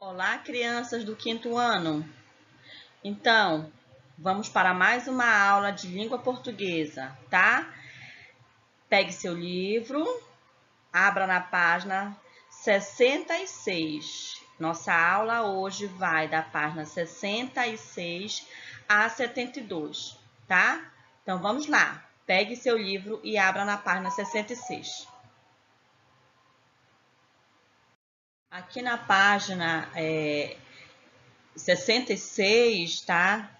Olá, crianças do quinto ano. Então, vamos para mais uma aula de língua portuguesa, tá? Pegue seu livro, abra na página 66. Nossa aula hoje vai da página 66 a 72, tá? Então, vamos lá. Pegue seu livro e abra na página 66. Aqui na página 66, tá?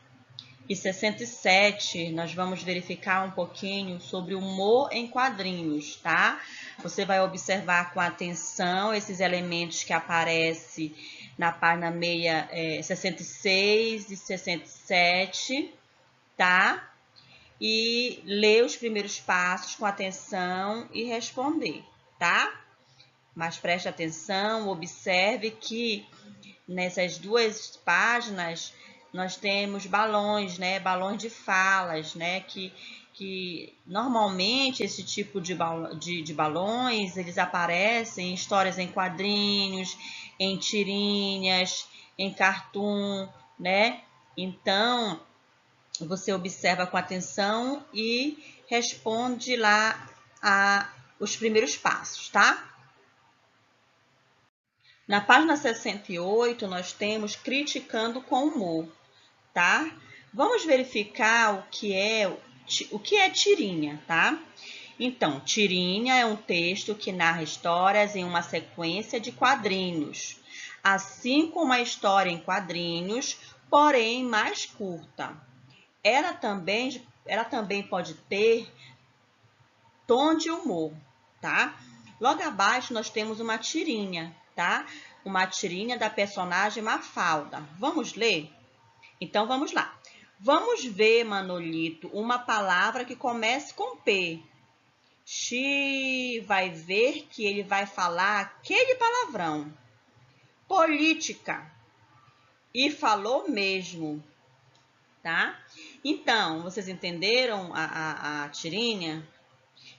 E 67, nós vamos verificar um pouquinho sobre humor em quadrinhos, tá? Você vai observar com atenção esses elementos que aparecem na página 66 e 67, tá? E ler os primeiros passos com atenção e responder, tá? Mas preste atenção, observe que nessas duas páginas nós temos balões, né? Balões de falas, né? Que normalmente esse tipo de balões, eles aparecem em histórias em quadrinhos, em tirinhas, em cartoon, né? Então, você observa com atenção e responde lá os primeiros passos, tá? Na página 68, nós temos criticando com humor, tá? Vamos verificar o que é tirinha, tá? Então, tirinha é um texto que narra histórias em uma sequência de quadrinhos, assim como a história em quadrinhos, porém mais curta. Ela também pode ter tom de humor, tá? Logo abaixo nós temos uma tirinha, tá? Uma tirinha da personagem Mafalda. Vamos ler? Então vamos lá. Vamos ver, Manolito, uma palavra que comece com P. Vai ver que ele vai falar aquele palavrão. Política. E falou mesmo, tá? Então, vocês entenderam a tirinha?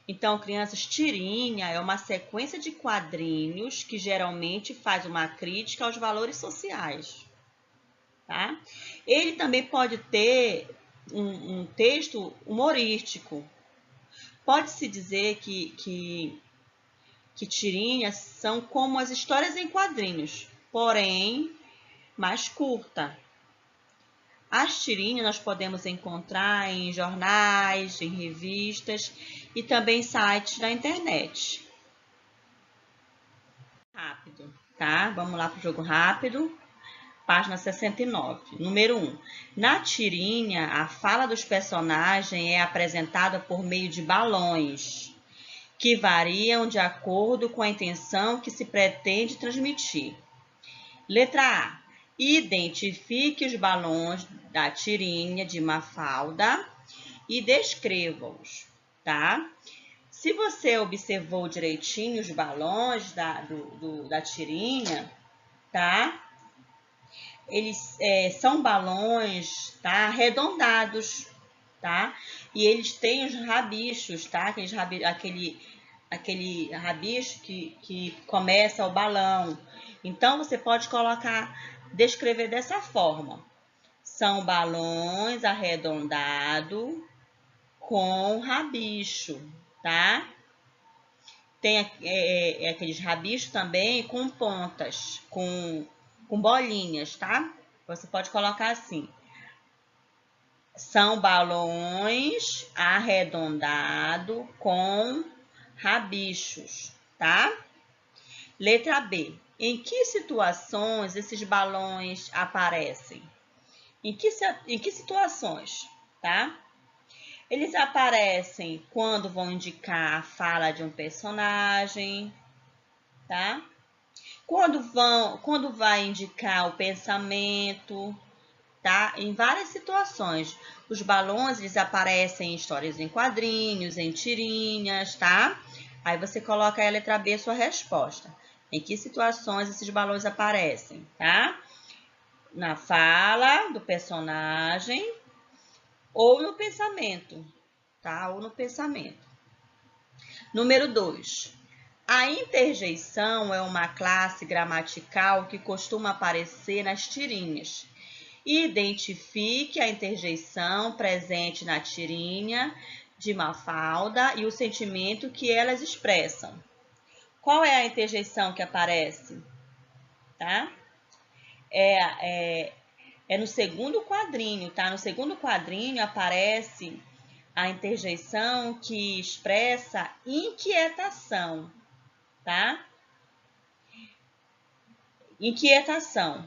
Então, crianças, tirinha é uma sequência de quadrinhos que geralmente faz uma crítica aos valores sociais, tá? Ele também pode ter um texto humorístico. Pode-se dizer que tirinhas são como as histórias em quadrinhos, porém mais curta. As tirinhas nós podemos encontrar em jornais, em revistas e também sites da internet. Rápido, tá? Vamos lá para o jogo rápido. Página 69. Número 1. Na tirinha, a fala dos personagens é apresentada por meio de balões, que variam de acordo com a intenção que se pretende transmitir. Letra A. Identifique os balões da tirinha de Mafalda e descreva-os, tá? Se você observou direitinho os balões da tirinha, tá? Eles são balões, tá? Arredondados, tá? E eles têm os rabichos, tá? Aquele rabicho que começa o balão. Então, você pode descrever dessa forma. São balões arredondados com rabicho, tá? Tem aqueles rabichos também com pontas, com bolinhas, tá? Você pode colocar assim. São balões arredondados com rabichos, tá? Letra B. Em que situações esses balões aparecem? Em que situações, tá? Eles aparecem quando vão indicar a fala de um personagem, tá? Quando vai indicar o pensamento, tá? Em várias situações. Os balões, eles aparecem em histórias em quadrinhos, em tirinhas, tá? Aí você coloca aí a letra B, a sua resposta. Em que situações esses balões aparecem, tá? Na fala do personagem ou no pensamento, tá? Ou no pensamento. Número 2. A interjeição é uma classe gramatical que costuma aparecer nas tirinhas. Identifique a interjeição presente na tirinha de Mafalda e o sentimento que elas expressam. Qual é a interjeição que aparece? Tá? É no segundo quadrinho, tá? No segundo quadrinho aparece a interjeição que expressa inquietação, tá? Inquietação.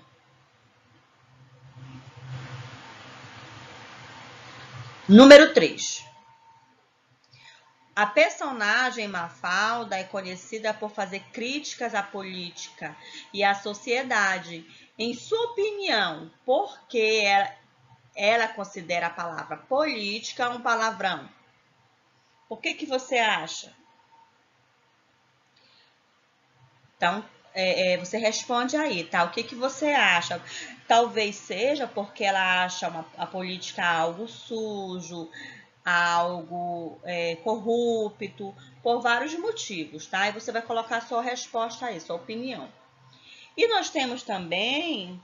Número 3. A personagem Mafalda é conhecida por fazer críticas à política e à sociedade. Em sua opinião, por que ela considera a palavra política um palavrão? Por que você acha? Então, você responde aí, tá? O que você acha? Talvez seja porque ela acha a política algo sujo, algo corrupto, por vários motivos, tá? E você vai colocar a sua resposta aí, sua opinião. E nós temos também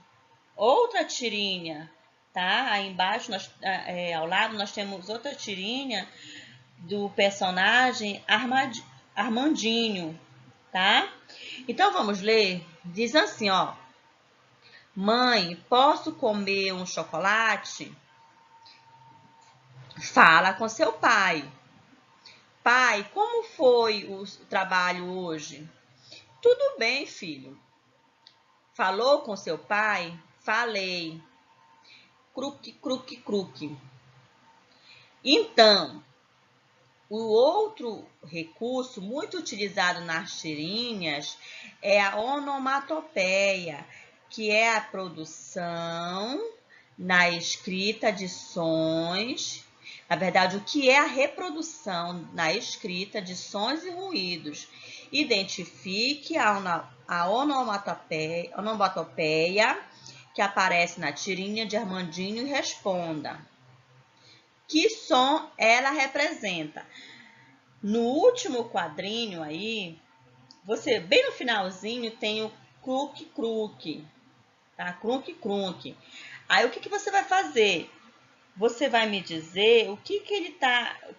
outra tirinha, tá? Aí embaixo, ao lado, nós temos outra tirinha do personagem Armandinho, tá? Então, vamos ler? Diz assim, ó. Mãe, posso comer um chocolate? Fala com seu pai. Pai, como foi o trabalho hoje? Tudo bem, filho. Falou com seu pai? Falei. Cruque, cruque, cruque. Então, o outro recurso muito utilizado nas tirinhas é a onomatopeia, que é a produção na escrita de sons. Na verdade, o que é a reprodução na escrita de sons e ruídos. Identifique a onomatopeia que aparece na tirinha de Armandinho e responda. Que som ela representa? No último quadrinho aí, você bem no finalzinho tem o cruque cruque, tá? Cruque cruque. Aí o que você vai fazer? Você vai me dizer o que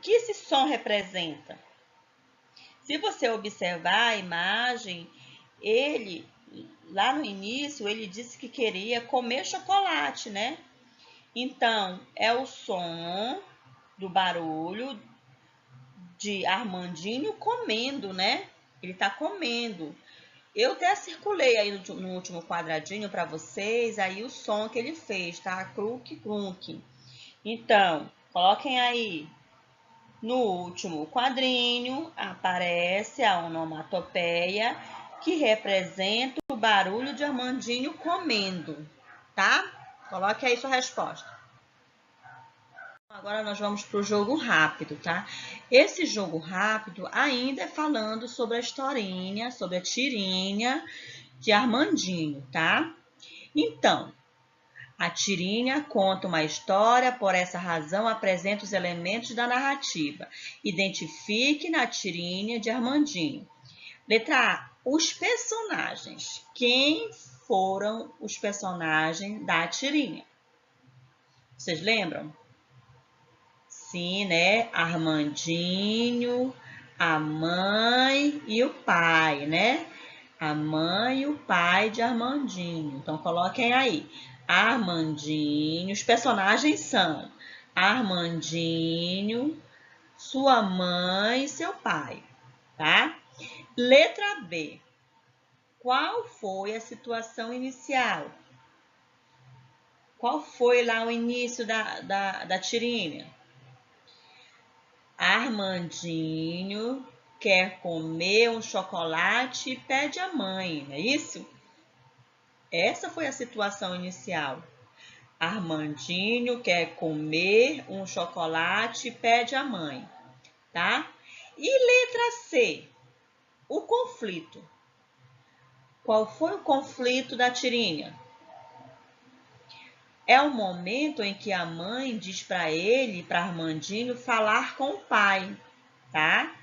esse som representa. Se você observar a imagem, ele lá no início ele disse que queria comer chocolate, né? Então, é o som do barulho de Armandinho comendo, né? Ele tá comendo. Eu até circulei aí no último quadradinho para vocês, aí o som que ele fez, tá? Cruque, cruque. Então, coloquem aí. No último quadrinho, aparece a onomatopeia que representa o barulho de Armandinho comendo, tá? Coloque aí sua resposta. Agora nós vamos para o jogo rápido, tá? Esse jogo rápido ainda é falando sobre a historinha, sobre a tirinha de Armandinho, tá? Então, a tirinha conta uma história, por essa razão apresenta os elementos da narrativa. Identifique na tirinha de Armandinho. Letra A, os personagens. Quem foram os personagens da tirinha? Vocês lembram? Sim, né? Armandinho, a mãe e o pai, né? A mãe e o pai de Armandinho. Então, coloquem aí. Armandinho. Os personagens são Armandinho, sua mãe e seu pai, tá? Letra B. Qual foi a situação inicial? Qual foi lá o início da tirinha? Armandinho quer comer um chocolate e pede à mãe, não é isso? Essa foi a situação inicial. Armandinho quer comer um chocolate e pede à mãe, tá? E letra C, o conflito. Qual foi o conflito da tirinha? É o momento em que a mãe diz para ele, para Armandinho, falar com o pai, tá?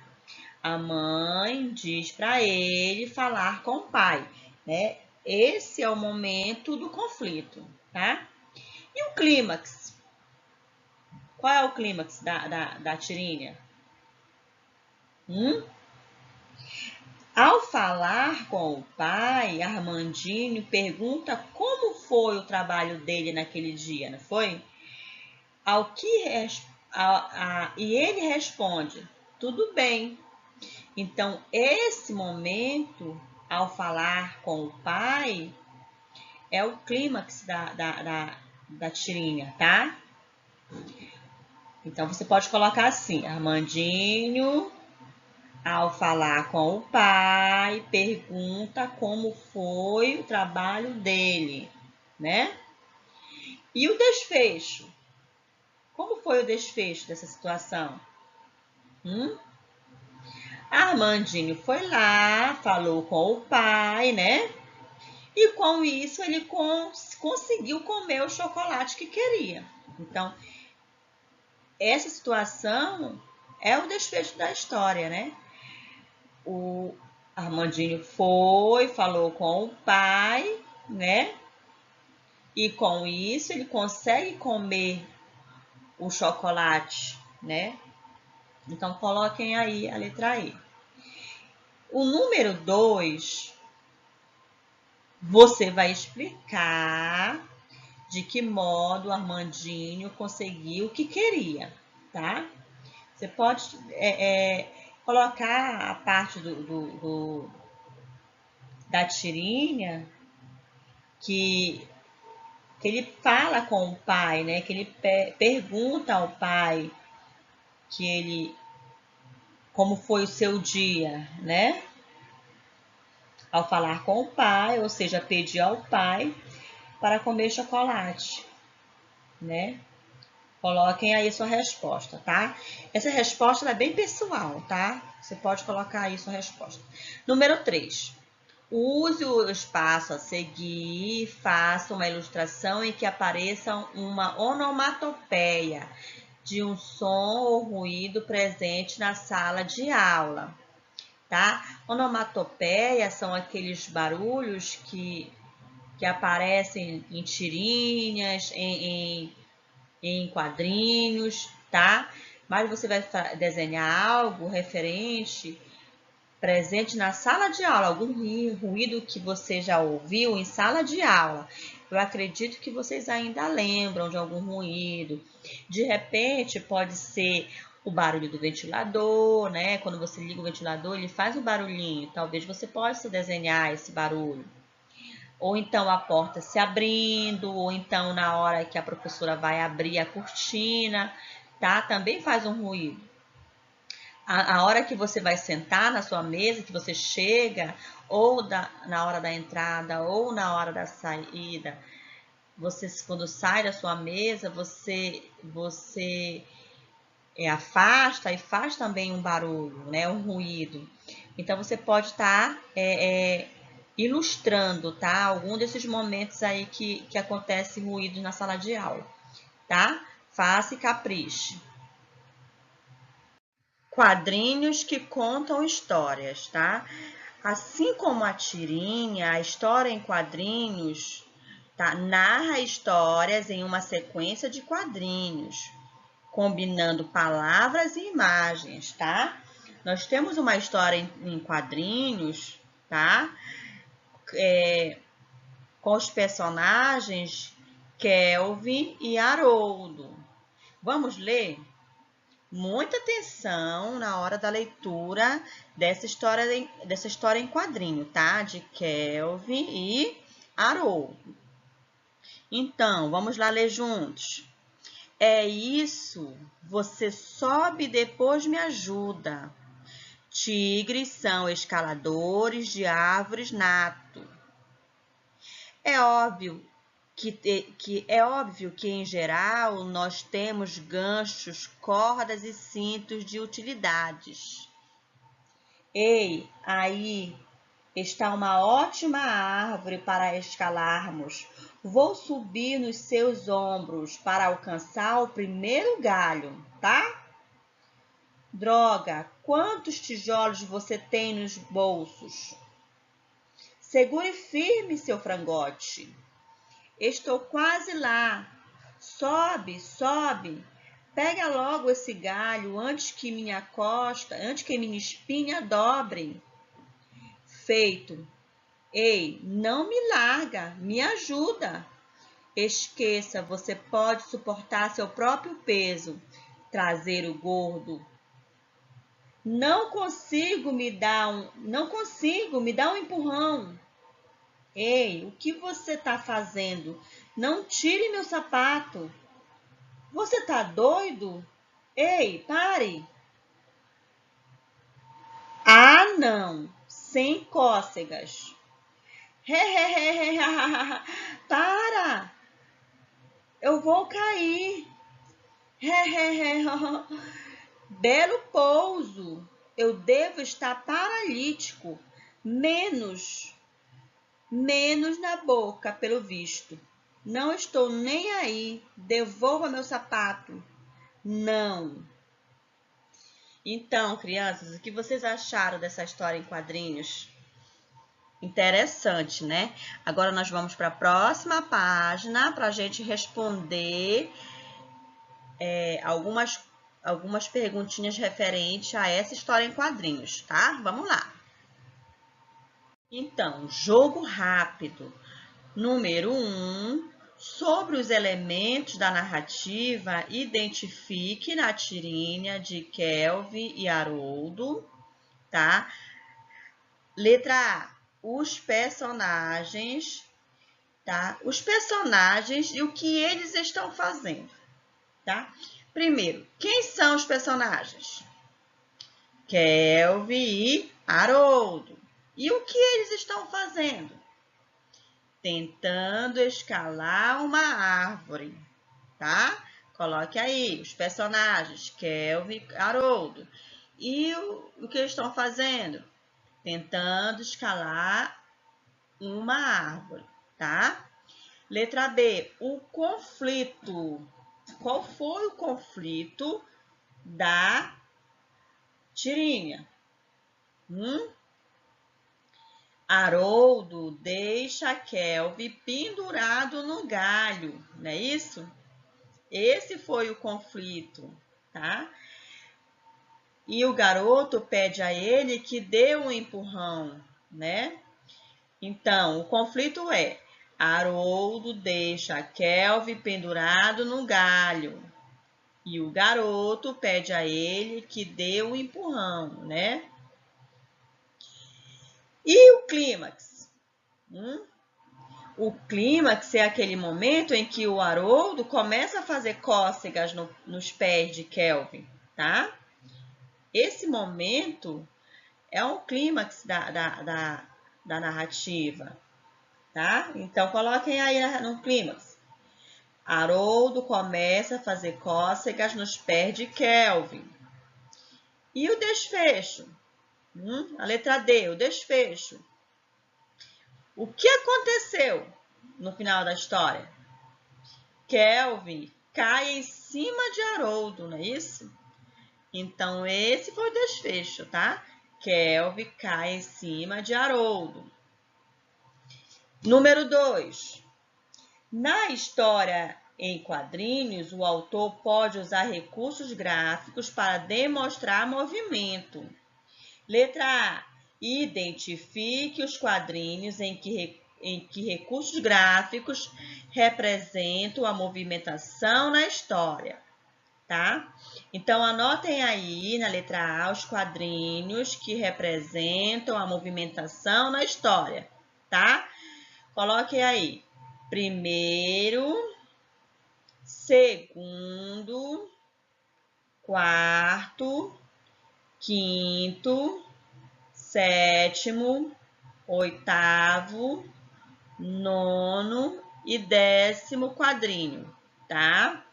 a mãe diz para ele falar com o pai, né? Esse é o momento do conflito, tá? E o clímax? Qual é o clímax da tirinha? Ao falar com o pai, Armandinho pergunta como foi o trabalho dele naquele dia, não foi? E ele responde, tudo bem. Então, esse momento, ao falar com o pai, é o clímax da tirinha, tá? Então, você pode colocar assim, Armandinho, ao falar com o pai, pergunta como foi o trabalho dele, né? E o desfecho? Como foi o desfecho dessa situação? Armandinho foi lá, falou com o pai, né? E com isso ele conseguiu comer o chocolate que queria. Então, essa situação é o desfecho da história, né? O Armandinho foi, falou com o pai, né? E com isso ele consegue comer o chocolate, né? Então, coloquem aí a letra E. O número 2, você vai explicar de que modo o Armandinho conseguiu o que queria, tá? Você pode colocar a parte da tirinha que ele fala com o pai, né? Que ele pergunta ao pai como foi o seu dia, né? Ao falar com o pai, ou seja, pedir ao pai para comer chocolate, né? Coloquem aí sua resposta, tá? Essa resposta é bem pessoal, tá? Você pode colocar aí sua resposta. Número 3. Use o espaço a seguir e faça uma ilustração em que apareça uma onomatopeia de um som ou ruído presente na sala de aula, tá? Onomatopeia são aqueles barulhos que aparecem em tirinhas, em quadrinhos, tá? Mas você vai desenhar algo referente, presente na sala de aula, algum ruído que você já ouviu em sala de aula. Eu acredito que vocês ainda lembram de algum ruído. De repente, pode ser o barulho do ventilador, né? Quando você liga o ventilador, ele faz um barulhinho. Talvez você possa desenhar esse barulho. Ou então a porta se abrindo, ou então na hora que a professora vai abrir a cortina, tá? Também faz um ruído. A hora que você vai sentar na sua mesa, que você chega, ou na hora da entrada, ou na hora da saída, você, quando sai da sua mesa, você afasta e faz também um barulho, né? Um ruído. Então, você pode estar ilustrando, tá? Algum desses momentos aí que acontece ruído na sala de aula, tá? Faça e capriche. Quadrinhos que contam histórias, tá? Assim como a tirinha, a história em quadrinhos, tá? Narra histórias em uma sequência de quadrinhos, combinando palavras e imagens, tá? Nós temos uma história em quadrinhos, tá? Com os personagens Kelvin e Haroldo. Vamos ler? Muita atenção na hora da leitura dessa história em quadrinho, tá? De Kelvin e Haroldo. Então, vamos lá ler juntos. É isso, você sobe e depois me ajuda. Tigres são escaladores de árvores nato. É óbvio que em geral nós temos ganchos, cordas e cintos de utilidades. Ei, aí está uma ótima árvore para escalarmos. Vou subir nos seus ombros para alcançar o primeiro galho, tá? Droga, quantos tijolos você tem nos bolsos? Segure firme, seu frangote. Estou quase lá. Sobe, sobe. Pega logo esse galho antes que minha espinha dobre. Feito. Ei, não me larga, me ajuda. Esqueça, você pode suportar seu próprio peso, traseiro gordo. Não consigo, me dá um empurrão. Ei, o que você está fazendo? Não tire meu sapato. Você está doido? Ei, pare. Ah, não, sem cócegas. Para, eu vou cair. Belo pouso. Eu devo estar paralítico. Menos na boca, pelo visto. Não estou nem aí. Devolva meu sapato. Não. Então, crianças, o que vocês acharam dessa história em quadrinhos? Interessante, né? Agora nós vamos para a próxima página para a gente responder algumas perguntinhas referentes a essa história em quadrinhos, tá? Vamos lá. Então, jogo rápido. Número 1. Sobre os elementos da narrativa, identifique na tirinha de Kelvin e Haroldo, tá? Letra A. Os personagens, tá? Os personagens e o que eles estão fazendo, tá? Primeiro, quem são os personagens? Kelvin e Haroldo. E o que eles estão fazendo? Tentando escalar uma árvore, tá? Coloque aí os personagens, Kelvin e Haroldo. E o que eles estão fazendo? Tentando escalar uma árvore, tá? Letra B, o conflito. Qual foi o conflito da tirinha? Haroldo deixa Kelvin pendurado no galho, não é isso? Esse foi o conflito, tá? E o garoto pede a ele que dê um empurrão, né? Então, o conflito é: Haroldo deixa Kelvin pendurado no galho. E o garoto pede a ele que dê um empurrão, né? E o clímax? O clímax é aquele momento em que o Haroldo começa a fazer cócegas nos pés de Kelvin, tá? Esse momento é um clímax da narrativa, tá? Então, coloquem aí no clímax. Haroldo começa a fazer cócegas nos pés de Kelvin. E o desfecho? A letra D, o desfecho. O que aconteceu no final da história? Kelvin cai em cima de Haroldo, não é isso? Então, esse foi o desfecho, tá? Kelvin cai em cima de Haroldo. Número 2. Na história em quadrinhos, o autor pode usar recursos gráficos para demonstrar movimento. Letra A. Identifique os quadrinhos em que recursos gráficos representam a movimentação na história, tá? Então, anotem aí na letra A os quadrinhos que representam a movimentação na história, tá? Coloquem aí. Primeiro, segundo, quarto, quinto, sétimo, oitavo, nono e 10º quadrinho, tá?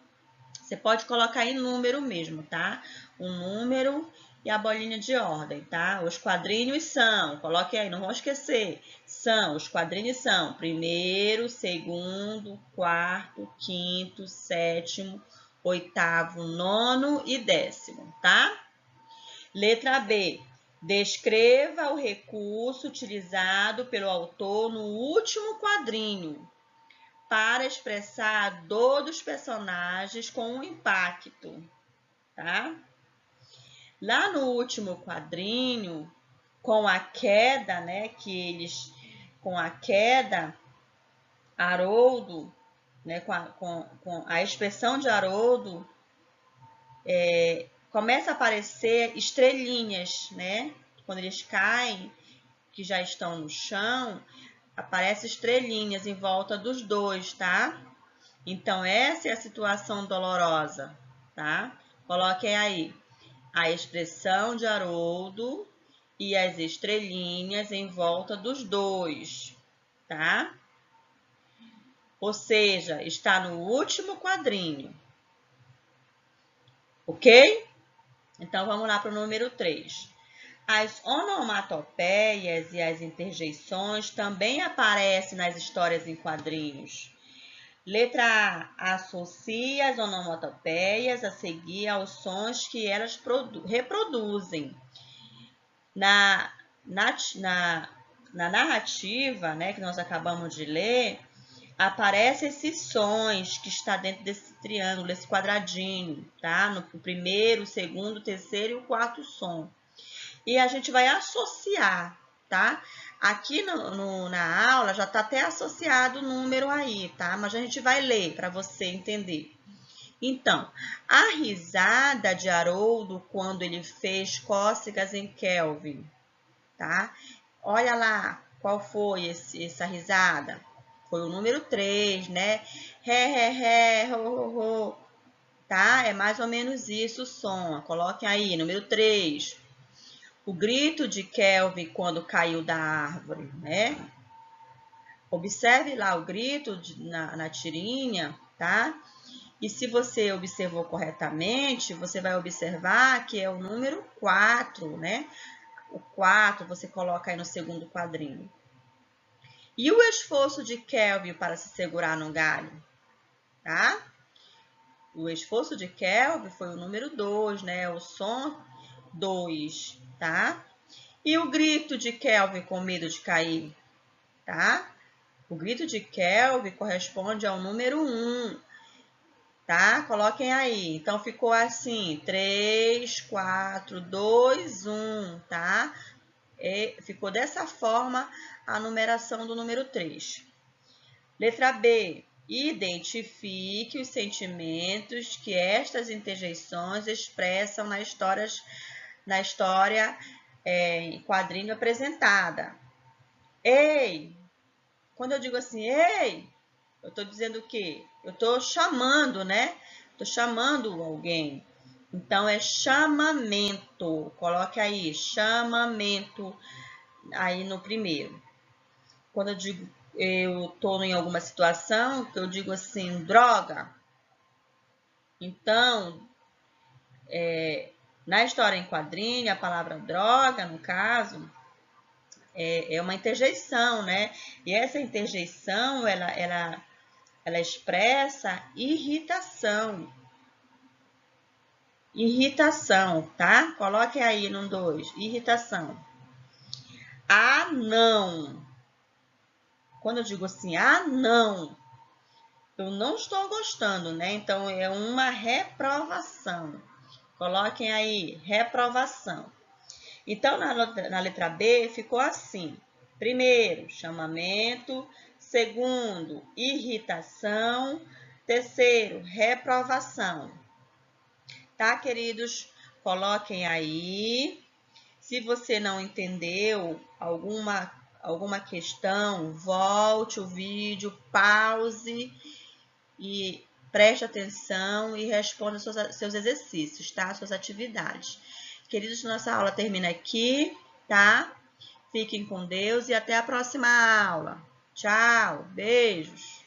Você pode colocar em número mesmo, tá? O número e a bolinha de ordem, tá? Os quadrinhos são, coloque aí, não vão esquecer, os quadrinhos são primeiro, segundo, quarto, quinto, sétimo, oitavo, nono e 10º, tá? Letra B. Descreva o recurso utilizado pelo autor no último quadrinho para expressar a dor dos personagens com o impacto, tá? Lá no último quadrinho, com a queda, né, com a queda, Haroldo, né, com a expressão de Haroldo, começa a aparecer estrelinhas, né? Quando eles caem, que já estão no chão, aparecem estrelinhas em volta dos dois, tá? Então, essa é a situação dolorosa, tá? Coloquem aí a expressão de Haroldo e as estrelinhas em volta dos dois, tá? Ou seja, está no último quadrinho, ok? Então, vamos lá para o número 3. As onomatopeias e as interjeições também aparecem nas histórias em quadrinhos. Letra A. Associa as onomatopeias a seguir aos sons que elas reproduzem. Na narrativa, né, que nós acabamos de ler, aparecem esses sons que está dentro desse triângulo, desse quadradinho, tá? No primeiro, segundo, terceiro e o quarto som. E a gente vai associar, tá? Aqui na aula já está até associado o número aí, tá? Mas a gente vai ler para você entender. Então, a risada de Haroldo quando ele fez cócegas em Kelvin, tá? Olha lá, qual foi essa risada? Foi o número 3, né? Ré, ré, ré, ro, ro, ro, tá? É mais ou menos isso o som. Coloquem aí, número 3. O grito de Kelvin quando caiu da árvore, né? Observe lá o grito na tirinha, tá? E se você observou corretamente, você vai observar que é o número 4, né? O 4 você coloca aí no segundo quadrinho. E o esforço de Kelvin para se segurar no galho, tá? O esforço de Kelvin foi o número 2, né? O som 2, tá? E o grito de Kelvin com medo de cair, tá? O grito de Kelvin corresponde ao número 1, tá? Coloquem aí. Então, ficou assim, 3, 4, 2, 1, tá? Ficou dessa forma a numeração do número 3. Letra B. Identifique os sentimentos que estas interjeições expressam na história em quadrinho apresentada. Ei! Quando eu digo assim, ei, eu estou dizendo o quê? Eu estou chamando, né? Estou chamando alguém. Então, é chamamento. Coloque aí, chamamento, aí no primeiro. Quando eu digo, eu estou em alguma situação, que eu digo assim, droga. Então, na história em quadrinho, a palavra droga, no caso, é uma interjeição, né? E essa interjeição, ela expressa irritação. Irritação, tá? Coloque aí no 2, irritação. Ah, não. Quando eu digo assim, ah, não, eu não estou gostando, né? Então, é uma reprovação. Coloquem aí, reprovação. Então, na letra B, ficou assim. Primeiro, chamamento. Segundo, irritação. Terceiro, reprovação. Tá, queridos? Coloquem aí. Se você não entendeu alguma questão, volte o vídeo, pause e preste atenção e responda seus exercícios, tá? Suas atividades. Queridos, nossa aula termina aqui, tá? Fiquem com Deus e até a próxima aula. Tchau, beijos!